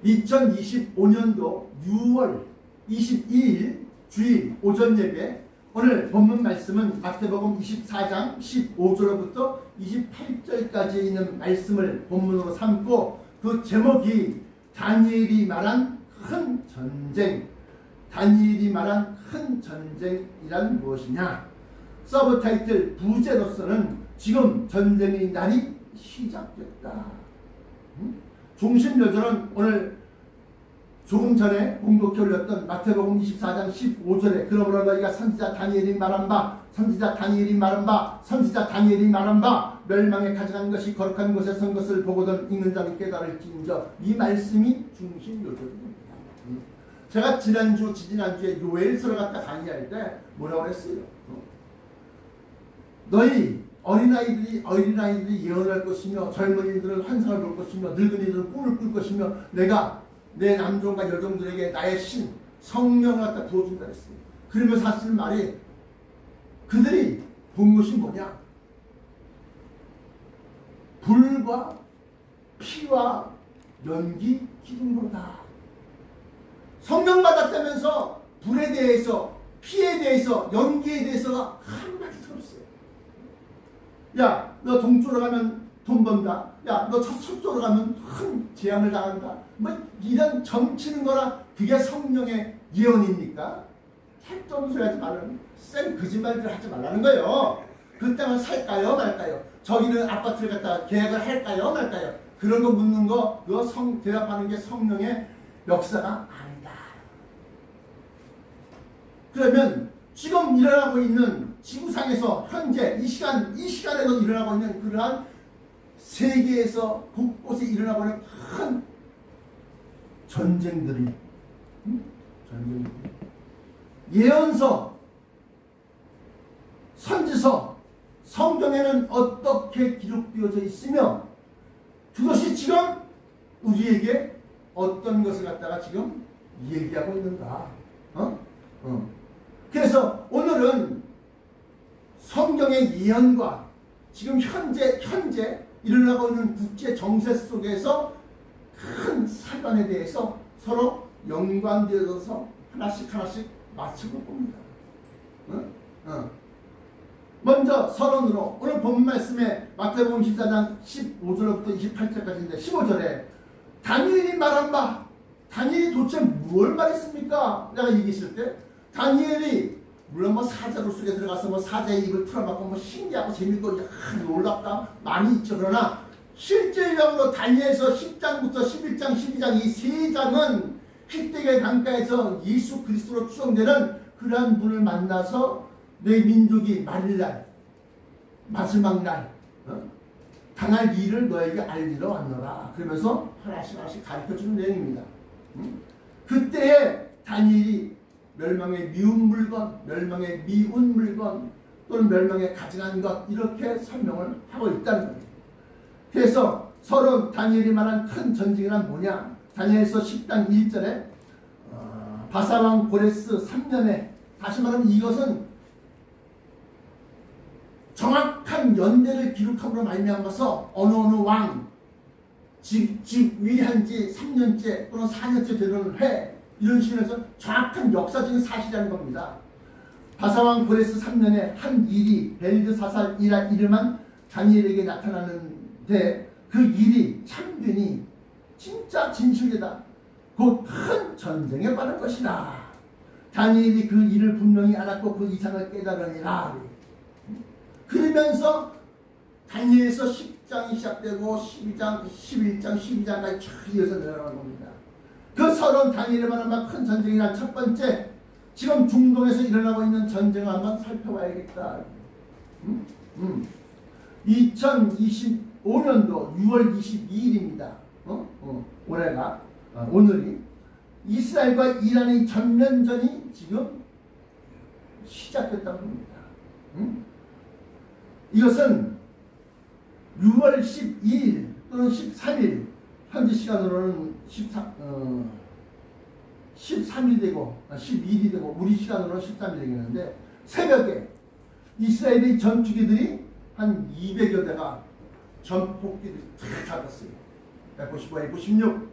2025년도 6월 22일 주일 오전 예배, 오늘 본문 말씀은 마태복음 24장 15절부터 28절까지 있는 말씀을 본문으로 삼고, 그 제목이 다니엘이 말한 큰 전쟁, 다니엘이 말한 큰 전쟁이란 무엇이냐. 서브타이틀 부제로서는 지금 전쟁의 날이 시작됐다. 중심 요절은 오늘 조금 전에 공독해 올렸던 마태복음 24장 15절에 그러므로 너희가 선지자 다니엘이 말한 바, 선지자 다니엘이 말한 바, 선지자 다니엘이 말한 바, 멸망에 가져간 것이 거룩한 곳에 선 것을 보고든 읽는 자는 깨달을지인저, 이 말씀이 중심 요절입니다. 제가 지난주, 지지난주에 요엘서를 갖다 강의할 때 뭐라고 그랬어요? 너희 어린아이들이 예언할 것이며, 젊은이들은 환상을 볼 것이며, 늙은이들은 꿈을 꿀 것이며, 내가 내 남종과 여종들에게 나의 신 성령을 갖다 부어준다 했어요. 그러면서 하시는 말이, 그들이 본 것이 뭐냐? 불과 피와 연기 기둥으로다. 성령 받았다면서 불에 대해서, 피에 대해서, 연기에 대해서가 한마디도 없어요. 야, 너 동쪽으로 가면 돈 번다. 야, 너 서쪽으로 가면 큰 재앙을 당한다. 뭐 이런 점치는 거라 그게 성령의 예언입니까? 택도 소리 하지 말라는, 쌩 거짓말들 하지 말라는 거예요. 그 땅을 살까요 말까요? 저기는 아파트를 갖다가 계약을 할까요 말까요? 그런 거 묻는 거, 그거 대답하는 게 성령의 역사가 아니다. 그러면 지금 일어나고 있는 지구상에서 현재 이 시간에도 일어나고 있는 그러한 세계에서 곳곳에 일어나고 있는 큰 전쟁들이, 예언서, 선지서, 성경에는 어떻게 기록되어져 있으며, 그것이 지금 우리에게 어떤 것을 갖다가 지금 얘기하고 있는가. 그래서 오늘은 성경의 예언과 지금 현재 일어나고 있는 국제 정세 속에서 큰 사건에 대해서 서로 연관되어서 하나씩 맞춰볼 겁니다. 먼저 서론으로 오늘 본문 말씀에 마태복음 14장 15절부터 28절까지인데, 15절에 다니엘이 말한 바, 다니엘이 도대체 뭘 말했습니까? 내가 얘기했을 때 다니엘이 물론 뭐 사자로 속에 들어가서 뭐 사자의 입을 풀어봤고 뭐 신기하고 재밌고 놀랍다 많이 있죠. 그러나 실질적으로 다니엘서 10장부터 11장, 12장 이 세 장은 희대의 강가에서 예수 그리스도로 추정되는 그러한 분을 만나서 내 민족이 말일날, 마지막 날 당할 일을 너에게 알리러 왔노라. 그러면서 하나씩 가르쳐주는 내용입니다. 그때에 다니엘이 멸망의 미운 물건, 멸망의 미운 물건, 또는 멸망에 가증한 것, 이렇게 설명을 하고 있다는 거예요. 그래서 서로 다니엘이 말한 큰 전쟁이란 뭐냐? 다니엘서 10장 1절에 바사왕 고레스 3년에, 다시 말하면 이것은 정확한 연대를 기록함으로 말미암아서 어느 왕 즉위한 지 3년째 또는 4년째 되는 해, 이런 식으로 해서 정확한 역사적인 사실이라는 겁니다. 바사왕 고레스 3년에 한 일이 벨드사살이라 이름한 다니엘에게 나타나는데, 그 일이 참되니 진짜 진실이다. 곧 큰 전쟁에 관한 것이다. 다니엘이 그 일을 분명히 알았고 그 이상을 깨달으니라. 그러면서 다니엘에서 10장이 시작되고 12장, 11장, 12장까지 쭉 이어서 내려가는 겁니다. 그 서론 다니엘에 관한 큰 전쟁이란 첫 번째, 지금 중동에서 일어나고 있는 전쟁을 한번 살펴봐야겠다. 2025년도 6월 22일입니다. 올해가, 오늘이 이스라엘과 이란의 전면전이 지금 시작됐다고 합니다. 이것은 6월 12일 또는 13일, 현지 시간으로는 13일이 되고 12일이 되고 우리 시간으로는 13일이 되겠는데, 새벽에 이스라엘의 전투기들이 한 200여 대가 전폭기를 탁 잡았어요. F-15, F-16.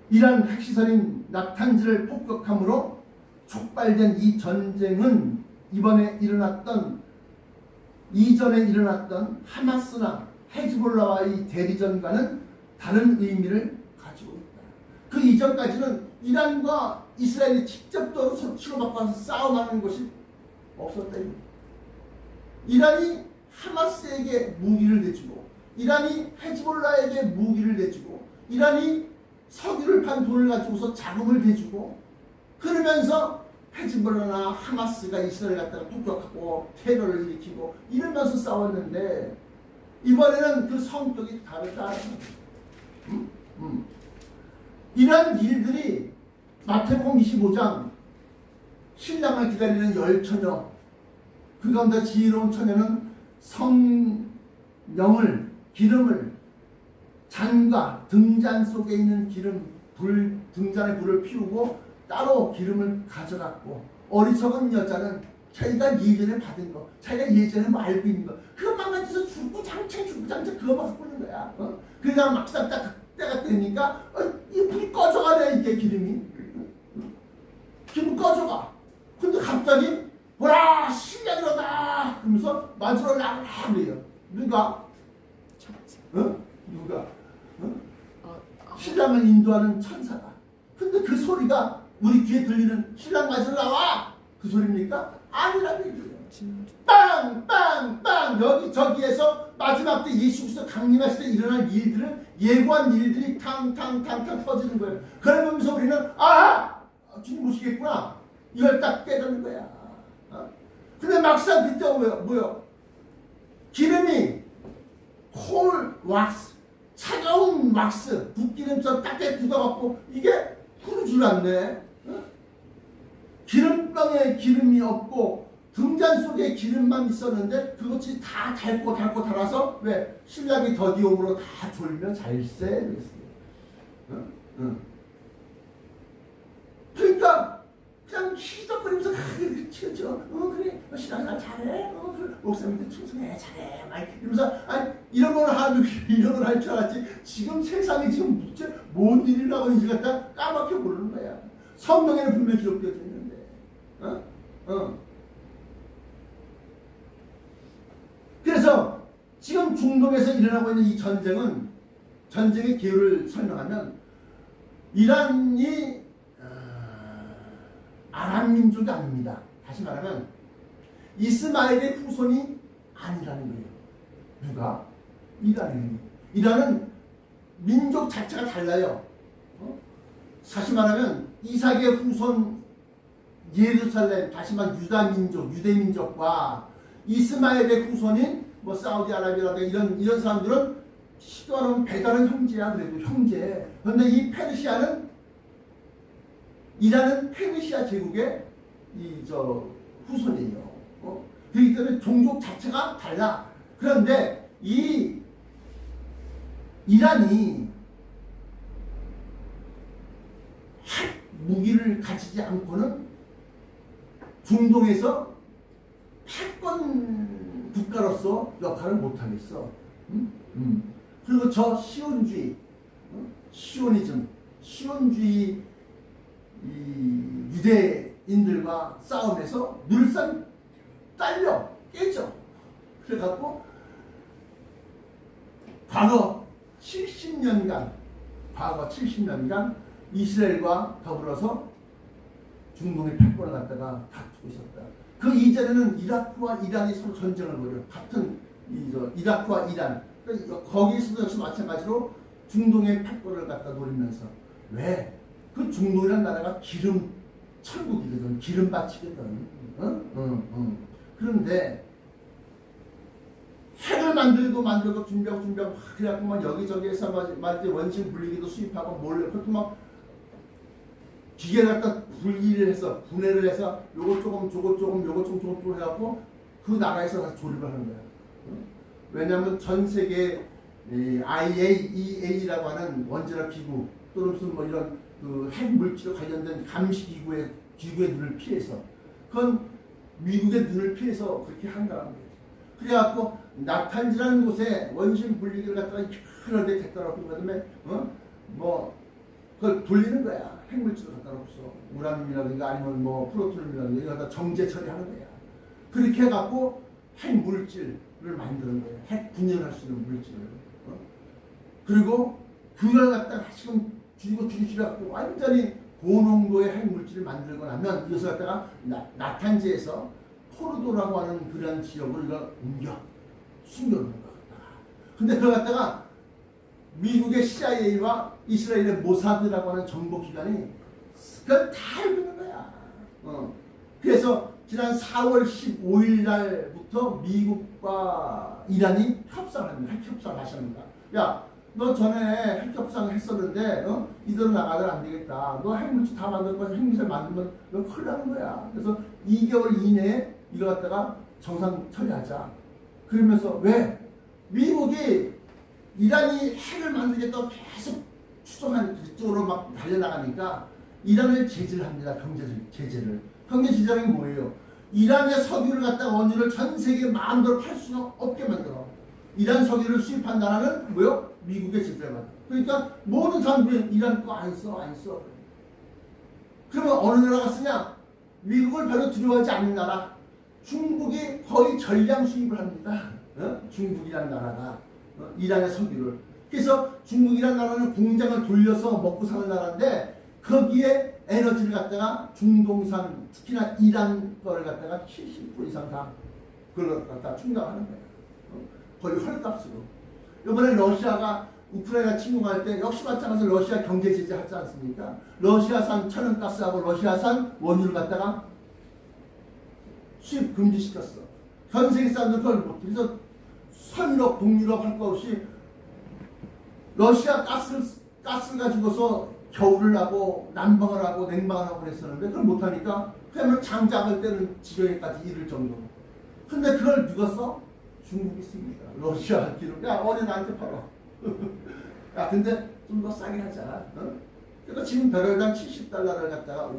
이란 핵시설인 나탄즈를 폭격함으로 촉발된 이 전쟁은 이전에 일어났던 하마스나 헤즈볼라와의 대리전과는 다른 의미를 가지고 있다. 그 이전까지는 이란과 이스라엘이 직접적으로 치고받고 싸움하는 것이 없었다. 이란이 하마스에게 무기를 내주고, 이란이 헤즈볼라에게 무기를 내주고, 이란이 석유를 판 돈을 가지고서 자금을 대주고, 그러면서 헤즈볼라나 하마스가 이스라엘 갖다가 폭격하고 테러를 일으키고 이러면서 싸웠는데, 이번에는 그 성격이 다르다. 이런 일들이 마태복음 25장 신랑을 기다리는 10처녀, 그 가운데 지혜로운 처녀는 성령을, 기름을, 잔과 등잔 속에 있는 등잔의 불을 피우고 따로 기름을 가져갔고, 어리석은 여자는 자기가 예전에 받은 거, 자기가 예전에 뭐 알고 있는 거, 그것만 가지고서 주구장창 그거만 갖고 있는 거야. 그러다가 막상 딱 때가 되니까 이 불이 꺼져가네. 이게 기름이 꺼져가. 근데 갑자기 보라 신랑이로다 그러면서 맞으러 나가라 그래요. 누가? 누가? 신랑을 인도하는 천사가. 근데 그 소리가 우리 귀에 들리는 신랑 맞으러 나와 그 소리입니까? 아니라는 얘기예요. 빵빵빵 여기저기에서 마지막 때 예수 그리스도 강림하실 때 일어날 일들을 예고한 일들이 탕탕탕탕 터지는 거예요. 그러면서 우리는 주님 오시겠구나 이걸 딱 깨닫는 거야. 근데 막상 그때 뭐요? 기름이 콜 왁스, 차가운 왁스, 붓기름처럼 딱딱 굳어갖고 이게 흐르질 않네. 기름병에 기름이 없고 등잔 속에 기름만 있었는데 그것이 다 닳고 닳아서 왜? 신랑이 더디옴으로 다 졸며 잘세 그랬어요. 그러니까 그냥 희덕거리면서 그렇죠. 그래 신랑이 나 잘해. 그래, 목사님들 충성해 잘해. 막 이러면서 이런 걸 할 줄 알았지. 지금 세상에 지금 뭔 일이라고 인지 갖다 까맣게 모르는 거야. 성경에는 분명히 기록되어 있는데. 그래서 지금 중동에서 일어나고 있는 이 전쟁은, 전쟁의 기후를 설명하면 이란이 아람 민족이 아닙니다. 다시 말하면 이스마엘의 후손이 아니라는 거예요. 누가? 이란이. 이란은 민족 자체가 달라요. 사실 말하면 이삭의 후손 예루살렘, 다시 말하면 유대민족과 이스마엘의 후손인 뭐 사우디아라비아라든가 이런 사람들은 시도하는 배다른 형제야. 그래도 형제. 그런데 이 이란은 페르시아 제국의 후손이에요. 그렇기 때문에 종족 자체가 달라. 그런데 이 이란이 핵 무기를 가지지 않고는 중동에서 패권 국가로서 역할을 못하겠어. 그리고 저 시온주의, 시온주의 유대인들과 싸움에서 늘상 딸려 깨져. 그래갖고 과거 70년간 이스라엘과 더불어서 중동의 패권을 갖다가 다투고 있었다. 그 이전에는 이라크와 이란이 서로 전쟁을 벌여. 같은 이라크와 이란. 거기서도 역시 마찬가지로 중동의 패권을 갖다 노리면서. 왜? 그 중동이라는 나라가 기름 천국이거든. 기름밭이거든. 그런데 핵을 만들고 준비하고 그래갖고 막 여기저기에서 말이지 원심 분리기도 수입하고 몰래 그것도 막 기계를 갖다 분해를 해서 요거 조금 저거 조금 해갖고 그 나라에서 다시 조립을 하는 거야. 왜냐하면 전 세계 IAEA라고 하는 원자력 기구 또는 무슨 뭐 이런 그 핵물질 관련된 감시 기구의 눈을 피해서, 그건 미국의 눈을 피해서 그렇게 한다는 거예요. 그래갖고 나탄즈라는 곳에 원심 분리기를 갖다가 여러 대 됐더라고. 그다음에 그 그걸 돌리는 거야. 핵물질을 갖다 놓고서 우라늄이라든가 아니면 뭐 플루토늄이라든가 이거 갖다 정제 처리하는 거야. 그렇게 해갖고 핵물질을 만드는 거예요. 핵 분열할 수 있는 물질을. 그리고 그걸 갖다가 지금 죽이고 죽이고 완전히 고농도의 핵물질을 만들고 나면 이것을 갖다가 나탄지에서 포르도라고 하는 그런 지역으로 이걸 옮겨 숨겨놓는 것 같다. 근데 그걸 갖다가 미국의 CIA와 이스라엘의 모사드라고 하는 정보기관이 그걸 다 알고 있는 거야. 그래서 지난 4월 15일 날부터 미국과 이란이 협상을 합니다. 핵협상을 하십니다. 야, 너 전에 핵협상을 했었는데 이대로 나가면 안 되겠다. 너 핵물질 다 만들 거야. 핵미사일 만들면 너 큰일 나는 거야. 그래서 2개월 이내에 이거 갖다가 정상 처리하자. 그러면서 왜? 미국이 이란이 핵을 만들겠다고 계속 추종하는 그쪽으로 막 달려나가니까 이란을 제재를 합니다. 경제 제재를. 경제 제재는 뭐예요? 이란의 석유를 갖다가 원유를 전 세계에 마음대로 팔 수는 없게 만들어. 이란 석유를 수입한 나라는 뭐요? 미국의 제재를 받아. 그러니까 모든 사람들이 이란 거 안 써, 안 써. 그러면 어느 나라가 쓰냐? 미국을 별로 두려워하지 않는 나라. 중국이 거의 전량 수입을 합니다. 중국이란 나라가 이란의 석유를. 그래서 중국이란 나라는 공장을 돌려서 먹고 사는 나라인데 거기에 에너지를 갖다가 중동산 특히나 이란 거를 갖다가 70% 이상 다 그걸 갖다가 충당하는 거예요. 거의 헐값으로. 이번에 러시아가 우크라이나 침공할 때 역시 마찬가지로 러시아 경제 제재 하지 않습니까? 러시아산 천연가스하고 러시아산 원유를 갖다가 수입 금지시켰어. 전 세계 사람들 그걸 못. 그래서 서유럽, 동유럽 할 거 없이 러시아 가스를 가지고서 겨울을 하고 난방을 하고 냉방을 하고 그랬었는데 그걸 못하니까 그야말로 장작을 떼는 지경에까지 이를 정도로. 근데 그걸 누가 써? 중국이 씁니다. 러시아 기름. 야, 어디 나한테 팔아. 야, 근데 좀 더 싸게 하자. 그러니까 지금 배럴당 70달러를 갖다가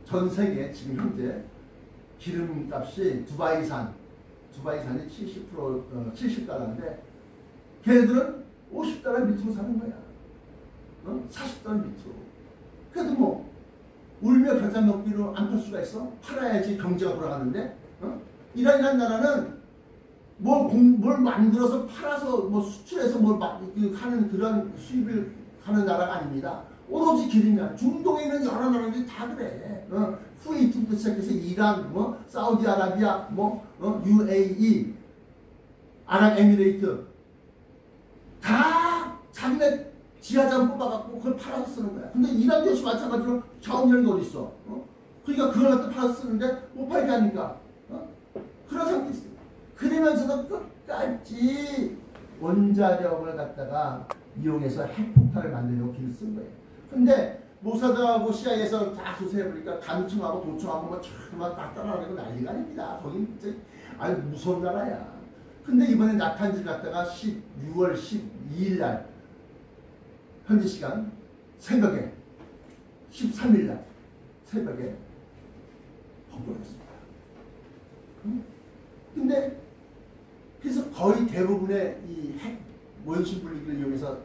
전 세계 지금 현재 기름값이 두바이산이 70달러인데 걔네들은 50달러 밑으로 사는 거야. 40달러 밑으로. 그래도 뭐 울며 겨자 먹기로 안 팔 수가 있어? 팔아야지 경제가 돌아가는데. 이란이라는 나라는 뭘 만들어서 팔아서 뭐 수출해서 하는 그런 수입을 하는 나라가 아닙니다. 오로지 기름이야. 중동에 있는 여러 나라들이 다 그래. 쿠웨이트부터 시작해서 이란, 사우디아라비아, UAE, 아랍에미레이트 다 자기네 지하자원 뽑아갖고 그걸 팔아서 쓰는 거야. 근데 이란 역시 마찬가지로 자원이라는 게 어디 있어? 그러니까 그걸 갖다 팔아서 쓰는데 못 팔게 하니까 그런 상태 있어. 그러면서도 끝까지 원자력을 갖다가 이용해서 핵폭탄을 만들려고 길을 쓴 거예요. 근데 모사드하고 CIA에서 다 조사해보니까 간청하고 도청하고 막 따라다니고 난리가 아닙니다. 거긴 진짜 아주 무서운 나라야. 근데 이번에 나탄지를 갖다가 6월 12일 날 현지 시간 새벽에 13일 날 새벽에 폭발했습니다. 근데 그래서 거의 대부분의 이 핵 원심 분리기를 이용해서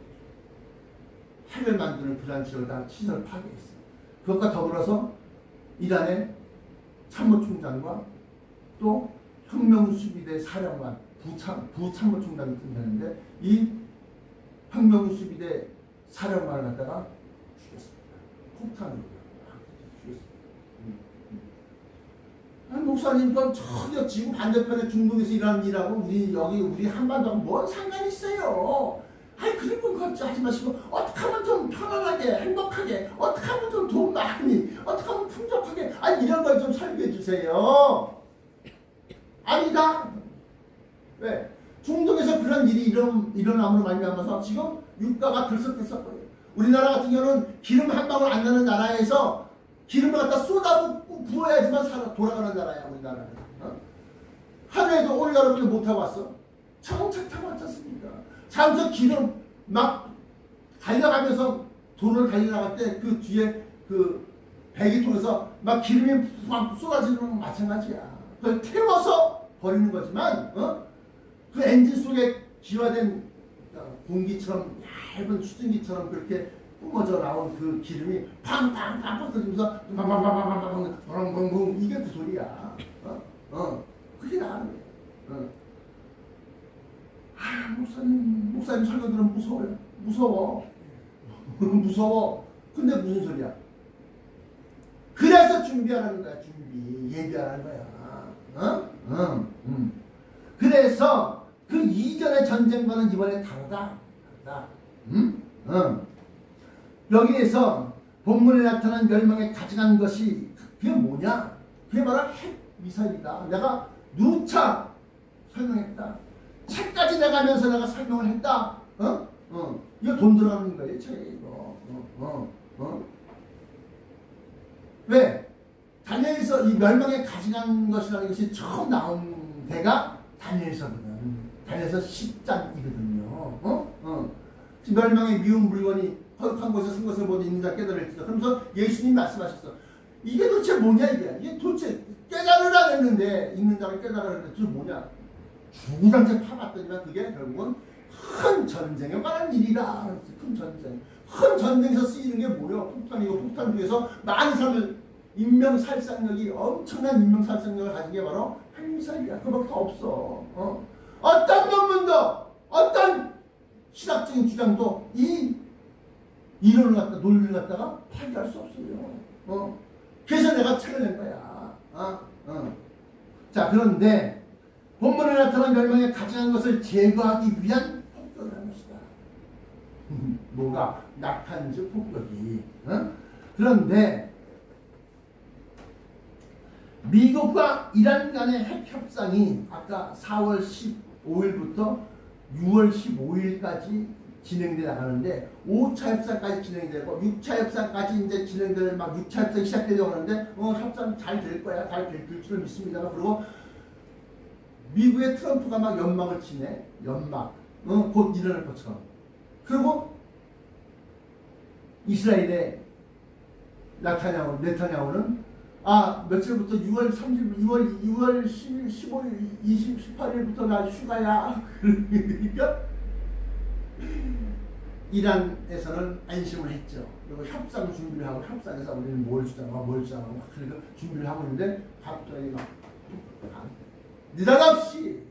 핵을 만드는 그러한 지역을 다 시설 파괴했어요. 그것과 더불어서 이란의 참모총장과 또 혁명수비대 사령관 부참모총장이 등장했는데 이 혁명수비대 사령관을 갖다가 죽였습니다. 폭탄으로 죽였습니다. 목사님, 그건 전혀 지금 반대편에 중동에서 일하는 일하고 우리 한반도하고 뭔 상관이 있어요? 아니, 그런 건 걱정하지 마시고 어떻게 하면 좀 편안하게 행복하게 어떻게 하면 좀 돈 많이 어떻게 하면 풍족하게 이런 걸 좀 설계해 주세요. 아니다. 왜? 중동에서 그런 일이 일어남으로 말미암아서 지금 유가가 들썩들썩거려요. 우리나라 같은 경우는 기름 한 방울 안 나는 나라에서 기름을 갖다 쏟아붓고 부어야지만 돌아가는 나라야, 우리나라는. 하루에도 오늘 여러분들 못 타고 왔어? 자동차 타고 왔지 않습니까? 자동차 기름 막 달려가면서 도로를 달려나갈 때 그 뒤에 그 배기통에서 막 기름이 막 쏟아지는 건 마찬가지야. 그걸 태워서 버리는 거지만 그 엔진 속에 기화된 공기처럼 얇은 수증기처럼 그렇게 뿜어져 나온 그 기름이 팡팡팡팡 터지면서 팡팡팡팡팡 벙벙벙 이게 그 소리야. 그게 나가는 거야. 목사님 설교 들으면 무서워요. 무서워. 무서워. 근데 무슨 소리야? 그래서 준비하라는 거야. 예비하라는 거야. 그래서 그 이전의 전쟁과는 이번에 다르다. 여기에서 본문에 나타난 멸망에 가져간 것이 그게 뭐냐? 그게 바로 핵미사일이다. 내가 누차 설명했다. 책까지 내가면서 내가 설명을 했다. 이거 돈 들어가는 거예요. 책에 이거. 왜? 다니엘서 이 멸망에 가져간 것이라는 것이 처음 나온 데가 다니엘서거든. 다니엘서 10장이거든요. 지금 멸망에 미운 물건이 거룩한 곳에 쓴 것을 모두 있는 자 깨달을지다. 그러면서 예수님이 말씀하셨어. 이게 도대체 뭐냐 이게. 이게 도대체 깨달으라 했는데 있는 자를 깨달으라 했는데 도대체 뭐냐. 주구장창 파봤더니만 그게 결국은 큰 전쟁에 관한 일이라. 큰 전쟁. 큰 전쟁에서 쓰이는 게 뭐야? 폭탄이고 폭탄 중에서 많은 사람을 인명살상력이 엄청난 인명살상력을 가진 게 바로 핵미사일이야. 그거밖에 없어. 어떤 논문도 어떤 신학적인 주장도 이 이론을 갖다 논리를 갖다가 파기할 수 없어요. 그래서 내가 책을 낸 거야. 자, 그런데 본문에 나타난 멸망에 가증한 것을 제거하기 위한 폭격이라는 것이다. 뭐가? 낙한즉 폭격이. 그런데 미국과 이란 간의 핵협상이 아까 4월 15일부터 6월 15일까지 진행돼 나가는데 5차 협상까지 진행되고 6차 협상까지 이제 진행될 막 6차 협상이 시작되려고 하는데 협상 잘 될 거야. 잘 될 줄을 믿습니다. 그리고 미국의 트럼프가 막 연막을 치네. 연막. 곧 일어날 것처럼. 그리고 이스라엘의 네타냐후는 며칠부터 6월 30일, 6월 15일, 18일부터 나 휴가야. 그러니까 이란에서는 안심을 했죠. 그리고 협상 준비를 하고 협상에서 우리는 뭘 주장하고 그러니까 준비를 하고 있는데 갑자기 막 느닷없이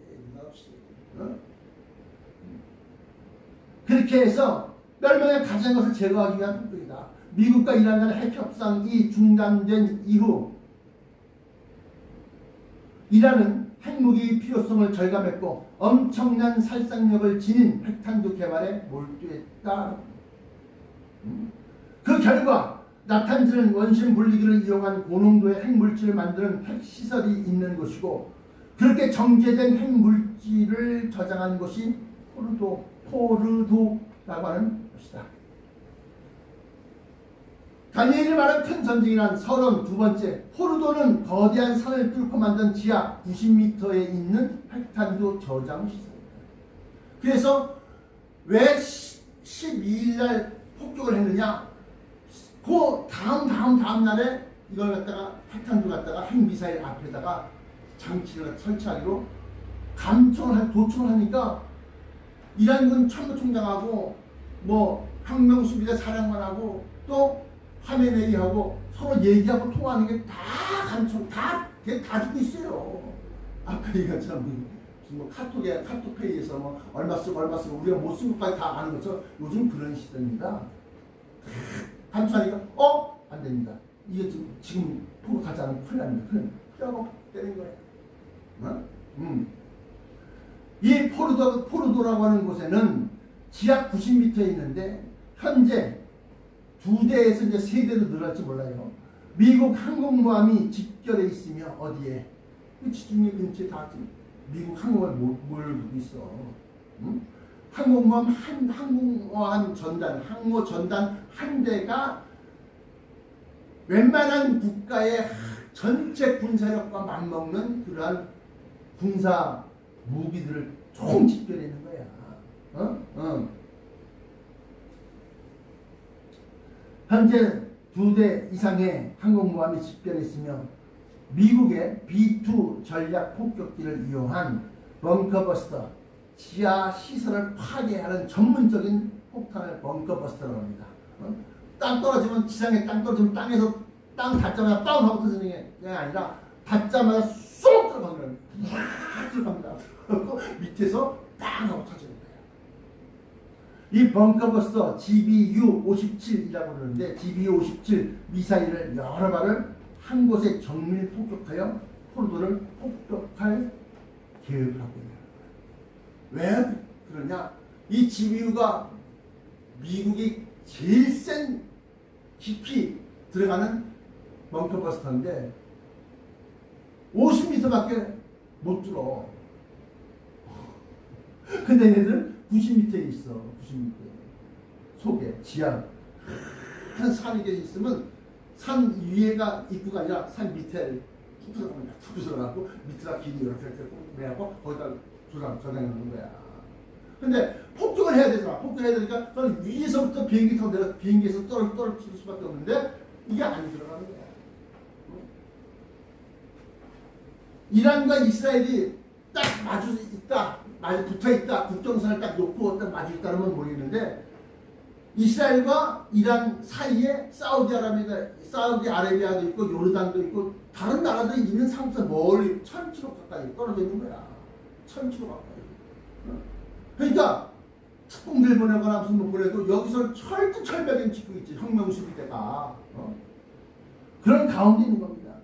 그렇게 해서 멸망에 가져간 것을 제거하기 위한 폭격이다. 미국과 이란 간의 핵협상이 중단된 이후 이란은 핵무기 필요성을 절감했고 엄청난 살상력을 지닌 핵탄두 개발에 몰두했다. 그 결과 나탄즈는 원심 분리기를 이용한 고농도의 핵물질을 만드는 핵시설이 있는 곳이고 그렇게 정제된 핵물질을 저장한 곳이 포르도라고 하는 것이다. 다니엘이 말한 큰 전쟁이란 32번째 포르도는 거대한 산을 뚫고 만든 지하 90m에 있는 핵탄두 저장 시설입니다. 그래서 왜 12일날 폭격을 했느냐? 그 다음 날에 이걸 갖다가 핵탄두 갖다가 핵미사일 앞에다가 장치를 설치하기로 도청을 하니까 이란군 참모총장하고 뭐 혁명수비대 사령관하고 또 하메네이하고 서로 얘기하고 통화하는 게 다 감청, 다 듣고 있어요. 아까 얘기했잖아요. 뭐 카톡페이에서 뭐 얼마 쓰고 우리가 못 쓴 것까지 다 아는 거죠. 요즘 그런 시대입니다. 감청하니까 안 됩니다. 이게 지금 포격하지 않으면 큰일 납니다. 그래갖고 때린 거예요. 이 포르도라고 하는 곳에는 지하 90m에 있는데 현재 2대에서 이제 3대로 늘어날지 몰라요. 미국 항공모함이 집결해 있으며 어디에? 지중해 근처에 다 미국 항공모함이 몰고 있어. 항모 전단 한 대가 웬만한 국가의 전체 군사력과 맞먹는 그러한 군사 무기들을 총 집결해 있는 거야. 현재 2대 이상의 항공모함이 집결했으며 미국의 B-2 전략 폭격기를 이용한 벙커버스터 지하 시설을 파괴하는 전문적인 폭탄을 벙커버스터라고 합니다. 땅 떨어지면 지상에 땅 떨어지면 땅에서 땅 닿자마자 빵 하고 터지는 게 아니라 닿자마자 쏙 들어가는 거예요. 막 들어갑니다. 그리고 밑에서 빵 하고 터지는 거예요. 이 벙커버스터 GBU-57이라고 그러는데 GBU-57 미사일을 여러 발을 한 곳에 정밀 폭격하여 포로들을 폭격할 계획을 하고 있는 거예요. 왜 그러냐? 이 GBU가 미국이 제일 센 깊이 들어가는 벙커버스터인데 50m밖에 못 들어. 근데 얘네들 90m에 있어. 90m 속에 지하 한 산이 있으면 산 위에가 입구가 아니라 산 밑에 툭 들어갑니다. 툭 들어가고 밑에다 길이 이렇게 매하고 거기다 저장해놓는 거야. 근데 폭격을 해야 되잖아. 폭격해야 되니까 너는 위에서부터 비행기 타고 내가 비행기에서 떨어질 수밖에 없는데 이게 안 들어가는 거야. 이란과 이스라엘이 딱 마주 있다, 마주 붙어 있다, 국경선을 딱 놓고 딱 마주 있다면 모르겠는데 이스라엘과 이란 사이에 사우디아라비아도 있고 요르단도 있고 다른 나라들이 있는 상태에서 멀리 1000km 가까이 떨어져 있는 거야. 1000km 가까이. 그러니까 특공대를 보내거나 무슨 뭐 보내도 여기서 철두철벽인 짓고 있지. 혁명 수비대가. 그런 가운데 있는 겁니다.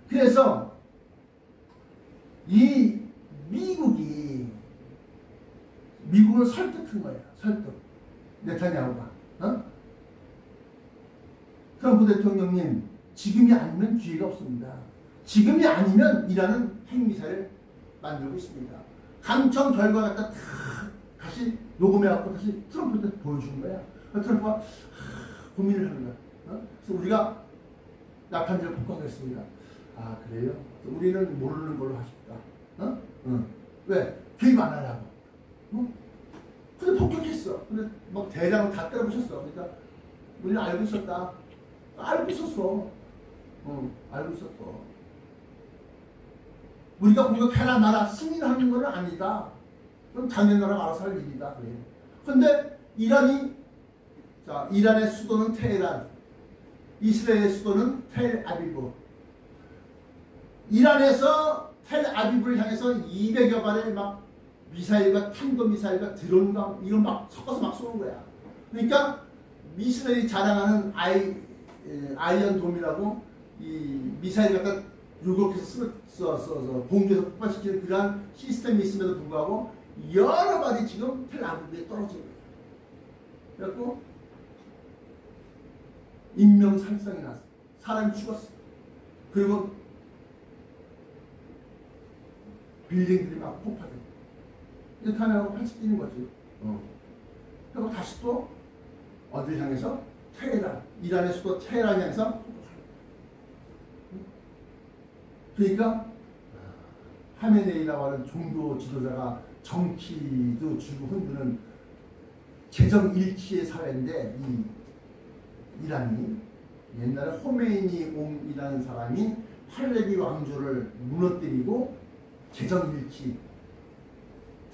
그래서 이 미국을 설득한 거예요. 설득. 네타냐후가. 트럼프 대통령님, 지금이 아니면 기회가 없습니다. 지금이 아니면 이란은 핵미사일을 만들고 있습니다. 감청 결과 갖다 다시 녹음해갖고 다시 트럼프한테 보여준 거야. 트럼프가 고민을 하는 거야. 그래서 우리가 낙한지를 폭파하겠습니다. 아, 그래요? 우리는 모르는 걸로 하십니다. 왜? 개입 안 하려고. 근데 폭격했어. 근데 막 대량을 다 때려부셨어. 그러니까 우리는 알고 있었다. 알고 있었어. 알고 있었어. 우리가 공격해라 나라 승인하는 건 아니다. 그럼 자기네 나라가 알아서 할 일이다. 그래. 근데 이란의 수도는 테헤란, 이스라엘의 수도는 텔아비브. 이란에서 텔아비브를 향해서 200여 발의 막 미사일과 탄도미사일과 드론과 이런 막 섞어서 막 쏘는 거야. 그러니까 이스라엘이 자랑하는 아이언돔이라고 이 미사일 갖다 요격해서 써서 공중에서 폭발시키는 그러한 시스템이 있음에도 불구하고 여러 발이 지금 텔아비브에 떨어지는 거예요. 그래갖고 인명살상이 났어. 사람이 죽었어. 그리고 빌딩들이 막 폭파돼. 이렇게 하면 팔씩 뛰는 거지. 그리고 다시 또 어딜 향해서? 테헤란. 이란의 수도 테헤란 향해서. 그러니까 하메네이라고 하는 종교 지도자가 정치도 쥐고 흔드는 재정일치의 사회인데 이 이란이 옛날에 호메이니 옹이라는 사람이 팔레비 왕조를 무너뜨리고 재정일치,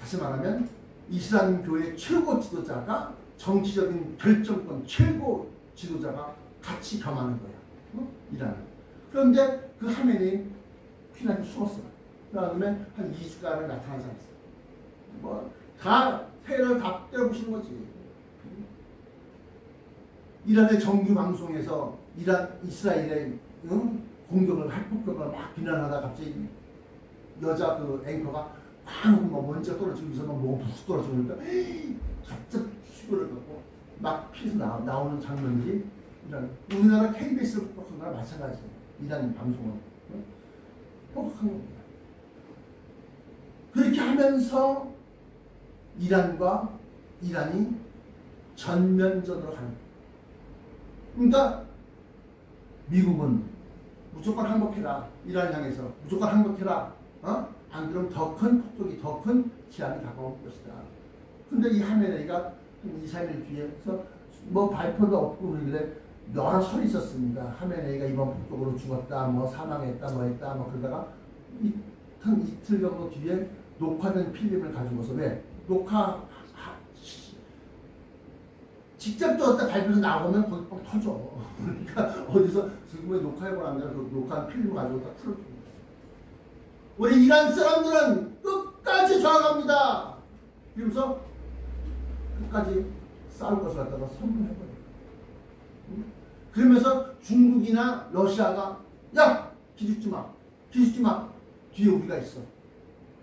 다시 말하면 이슬람교의 최고 지도자가 정치적인 결정권 최고 지도자가 같이 겸하는 거야. 이란은. 그런데 그 하메네이 피난이 죽었어. 그 다음에 한 2주간을 나타나지 않았어. 테러를 다 때려부시는 거지. 이란의 정규 방송에서 이스라엘의 공격을 핵폭격을 막 비난하다 갑자기 여자 그 앵커가 막 먼지가 떨어지면서 막 뭐가 부스 떨어지니까 갑자기 수고를 갖고 막 피해서 나오는 장면들이 우리나라 KBS를 폭격한 거랑 마찬가지예요. 이란 방송은 폭격한 겁니다. 그렇게 하면서 이란과 이란이 전면전으로 가는 거예요. 그러니까 미국은 무조건 항복해라. 이란을 향해서 무조건 항복해라. 안 그러면 더 큰 폭격이, 더 큰 지압이 다가올 것이다. 근데 이 하메네이가 한 2, 3일 뒤에서 뭐 발표도 없고 그러길래 여러 설이 있었습니다. 하메네이가 이번 폭격으로 죽었다, 뭐 사망했다, 뭐 했다, 뭐 그러다가 한 이틀 정도 뒤에 녹화된 필름을 가지고서 왜 직접 또 발표에서 나오면 거기 뻥 터져. 그러니까 어디서 지금의 녹화해보라 하면 그 녹화한 필름을 가지고 다 풀어줍니다. 우리 이란 사람들은 끝까지 저항합니다. 그러면서 끝까지 싸울 것을 갖다가 선언해버려요. 그러면서 중국이나 러시아가 야! 기죽지 마. 기죽지 마. 뒤에 우리가 있어.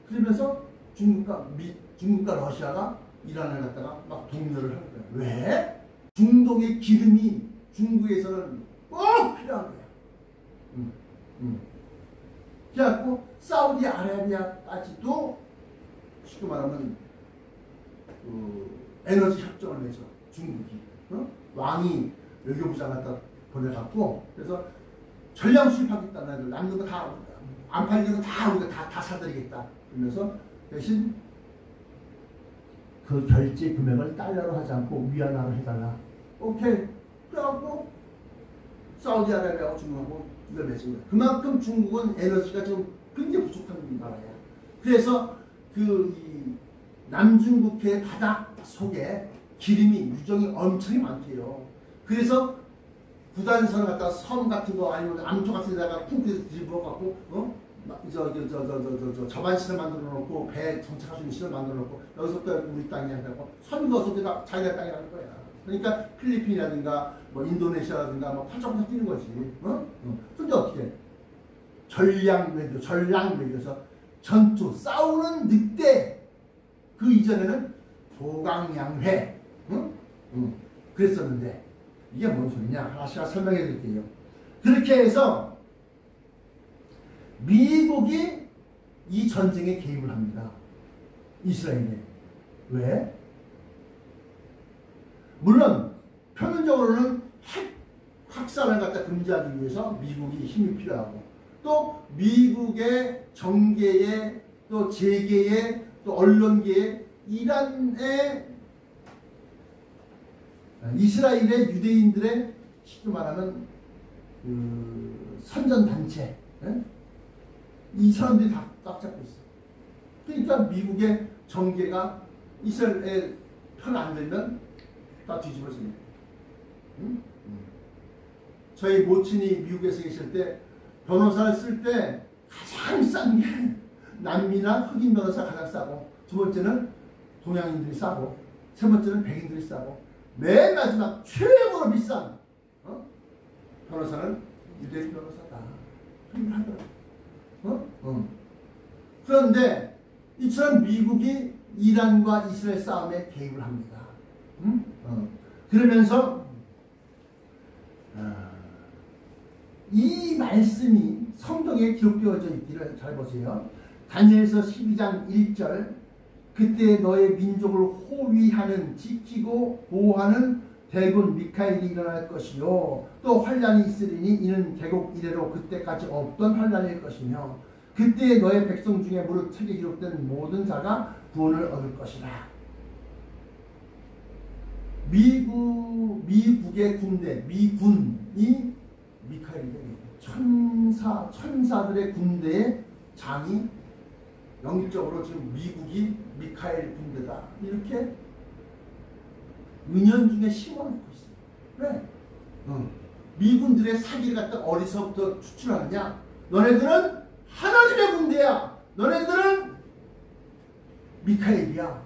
그러면서 중국과 러시아가 이란을 갖다가 막 독려를 하는 거야. 왜? 중동의 기름이 중국에서는 꼭 필요한 거야. 그래갖고 사우디아라비아까지도 쉽게 말하면 에너지 협정을 맺어. 중국이. 왕이 외교부장 갖다 보내갖고 그래서 전량 수입하겠다. 남는 거 다 안 팔리는 거 다 우리가 다 사드리겠다. 그러면서 대신 그 결제 금액을 달러로 하지 않고 위안화로 해달라. 오케이. 그래갖고 사우디아라비아하고 중국하고 이걸 맺은 거야. 그만큼 중국은 에너지가 좀 굉장히 부족한 나라야. 그래서 이 남중국해 바다 속에 기름이 유정이 엄청 많대요. 그래서 구단선을 갖다 섬 같은 거 아니면 암초 같은 데다가 쿵쿵해서 뒤집어갖고 저반실을 만들어 놓고 배 정착할 수 있는 실을 만들어 놓고 여기서부터 우리 땅이 한다고 선거서가 자기네 땅이라는 거야. 그러니까 필리핀이라든가 뭐 인도네시아라든가 뭐 팔짝팔짝 뛰는 거지. 근데 어떻게 전량 외교에서 전투 싸우는 늑대 그 이전에는 도강양회 그랬었는데 이게 뭔 소리냐 하나씩 설명해 드릴게요. 그렇게 해서 미국이 이 전쟁에 개입을 합니다. 이스라엘에. 왜? 물론 표면적으로는 핵 확산을 갖다 금지하기 위해서 미국이 힘이 필요하고 또 미국의 정계에 또 재계에 또 언론계에 이란의 이스라엘의 유대인들의 쉽게 말하면 선전단체 이 사람들이 다 꽉 잡고 있어. 그러니까 미국의 정계가 이스라엘 편 안 들면 다 뒤집어집니다. 저희 모친이 미국에서 계실 때 변호사를 쓸 때 가장 싼 게 남미나 흑인 변호사 가장 싸고 두 번째는 동양인들이 싸고 세 번째는 백인들이 싸고 맨 마지막 최고로 비싼 변호사는 유대인 변호사다. 그런 걸 하더라고요. 그런데 이처럼 미국이 이란과 이스라엘 싸움에 개입을 합니다. 그러면서 이 말씀이 성경에 기록되어져 있기를 잘 보세요. 다니엘서 12장 1절 그때 너의 민족을 호위하는 지키고 보호하는 대군 미카엘이 일어날 것이요 또 환란이 있으리니 이는 개국 이래로 그때까지 없던 환란일 것이며 그때 너의 백성 중에 무릇 책에 기록된 모든 자가 구원을 얻을 것이라. 미국의 군대 미군이 미카엘이 천사들의 군대의 장이 영적으로 지금 미국이 미카엘 군대다 이렇게 은연중에 심어놓고 있어요. 왜? 미군들의 사기를 갖다 어디서부터 추출하느냐? 너네들은 하나님의 군대야. 너네들은 미카엘이야.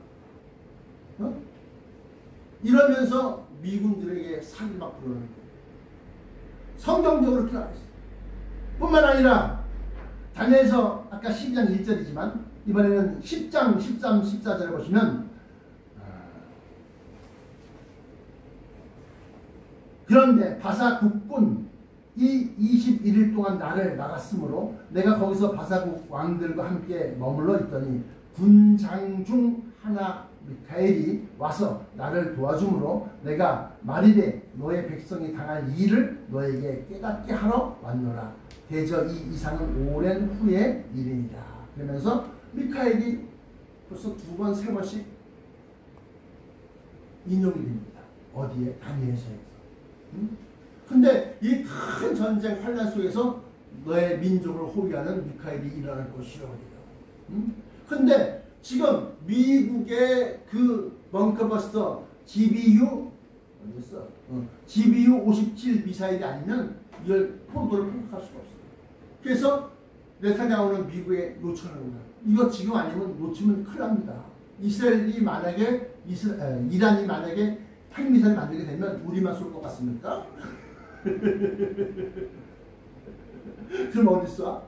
이러면서 미군들에게 사기를 막 부르는 거예요. 성경적으로 그렇게 나와 있어요. 뿐만 아니라 다니엘서 아까 12장 1절이지만 이번에는 10장 13, 14절에 보시면 그런데 바사국군이 21일 동안 나를 막았으므로 내가 거기서 바사국 왕들과 함께 머물러 있더니 군장 중 하나 미카엘이 와서 나를 도와주므로 내가 말이되 너의 백성이 당할 일을 너에게 깨닫게 하러 왔노라. 대저 이 이상은 오랜 후의 일이니라. 그러면서 미카엘이 벌써 두 번, 세 번씩 인용이 됩니다. 어디에? 다니엘서에서. 근데 이 큰 전쟁 환란 속에서 너의 민족을 호위하는 미카엘이 일어날 것이요. 근데 지금 미국의 그 벙커버스터 GBU 어디였어? GBU 57 미사일이 아니면 이걸 포도를 폭격할 수가 없어요. 그래서 네타냐후는 미국에 요청합니다. 이거 지금 아니면 놓치면 큰일 납니다. 이스라엘이 만약에 이란이 만약에 핵미사일 만들게 되면 우리만 쏠 것 같습니까? 그럼 어디 쏴?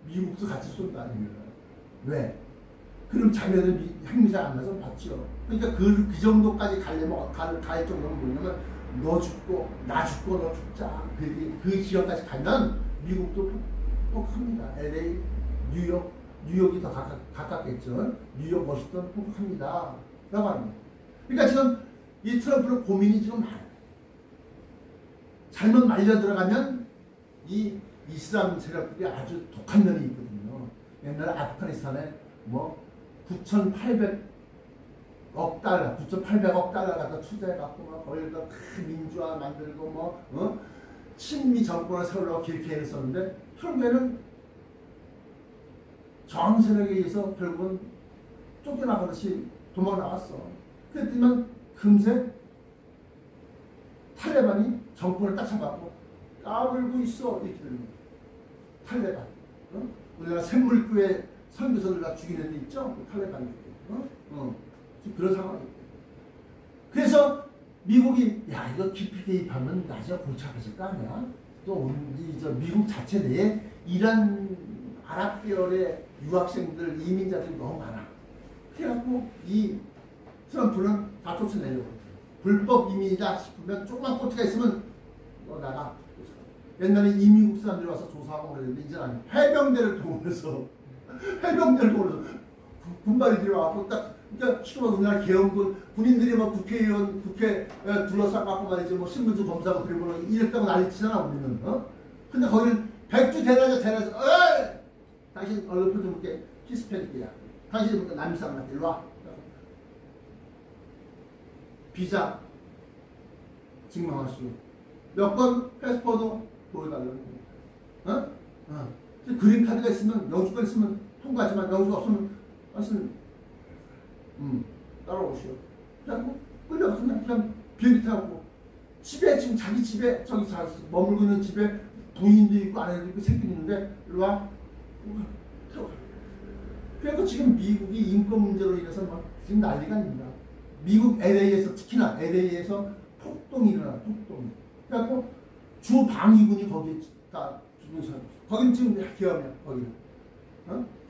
미국도 같이 쏜다 아닙니까? 왜? 그럼 자기네들 핵미사일 안 나서 봤죠. 그러니까 그 정도까지 가려면 갈 정도는 뭐냐면 너 죽고 나 죽고 너 죽자. 그 지역까지 가면 미국도 폭격합니다. LA, 뉴욕이 더 가깝겠죠. 뉴욕, 워싱턴 폭격합니다. 라고 합니다. 그러니까 지금 이 트럼프는 고민이 지금 많아요. 잘못 말려 들어가면 이 이슬람 세력들이 아주 독한 면이 있거든요. 옛날에 아프가니스탄에 뭐 9,800억 달러 갖다 투자해갖고 막 거기다 큰 민주화 만들고 친미 정권을 세우려고 길게 했었는데 결국에는 저항 세력에 의해서 결국은 쫓겨나가듯이 도망 나왔어. 그랬더니 금세 탈레반이 정권을 딱 잡았고 까불고 있어 이렇게 되는 거야. 탈레반. 우리나라 샘물교회 선교사들 다 죽인 애들 있죠? 탈레반이. 지금 그런 상황이에요. 그래서 미국이 야 이거 깊이 개입하면 나중에 골치 아파질 거 아니야? 또 미국 자체 내에 이란 아랍 계열의 유학생들 이민자들이 너무 많아. 그래갖고 이 트럼프는 다 쫓아내려고 불법 이민이다 싶으면 조그만 꼬투가 있으면 너 나가. 옛날에 이민국 사람들이 와서 조사하고 그랬는데 이제는 아니야. 해병대를 동원해서 군발이 들어와서 딱 그러니까 시끄러워. 우리나라 계엄군 군인들이 뭐 국회의원 국회 둘러싸고 말이지 뭐 신분증 검사하고 그리고 이랬다고 난리치잖아 우리는. 근데 거기는 백주 대낮에 당신 얼굴 좀 이렇게 히스패닉이야. 당신 남미 사람 같아. 일로 와. 비자 증명하시고 몇 번 패스포드 보여달라는 겁니다. 그린카드가 있으면 영주권 있으면 통과하지만 영주가 없으면 사실 따라오시오. 그냥 끌려갔으면 그냥 비행기 타고 집에 지금 자기 집에 저기 머물고 있는 집에 부인도 있고 아내도 있고 새끼도 있는데 일로 와. 그래서 지금 미국이 인권 문제로 인해서 막 지금 난리가 아닙니다. 미국 LA에서 특히나 LA에서 폭동이 일어나. 폭동. 그래갖고 주 방위군이 거기에 다 주변 거기는 지금 기업이야. 거기는.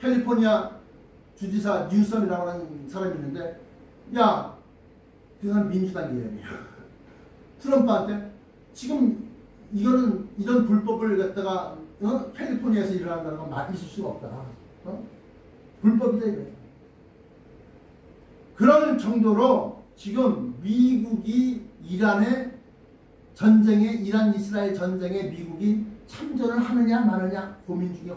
캘리포니아 주지사 뉴섬이라고 하는 사람이 있는데 야, 그 사람 민주당 이름이야. 트럼프한테 지금 이거는 이런 불법을 갖다가 캘리포니아에서 일어난다는 건 있을 수가 없다. 불법이다 이거야. 그럴 정도로 지금 미국이 이란 이스라엘 전쟁에 미국이 참전을 하느냐 마느냐 고민 중이야.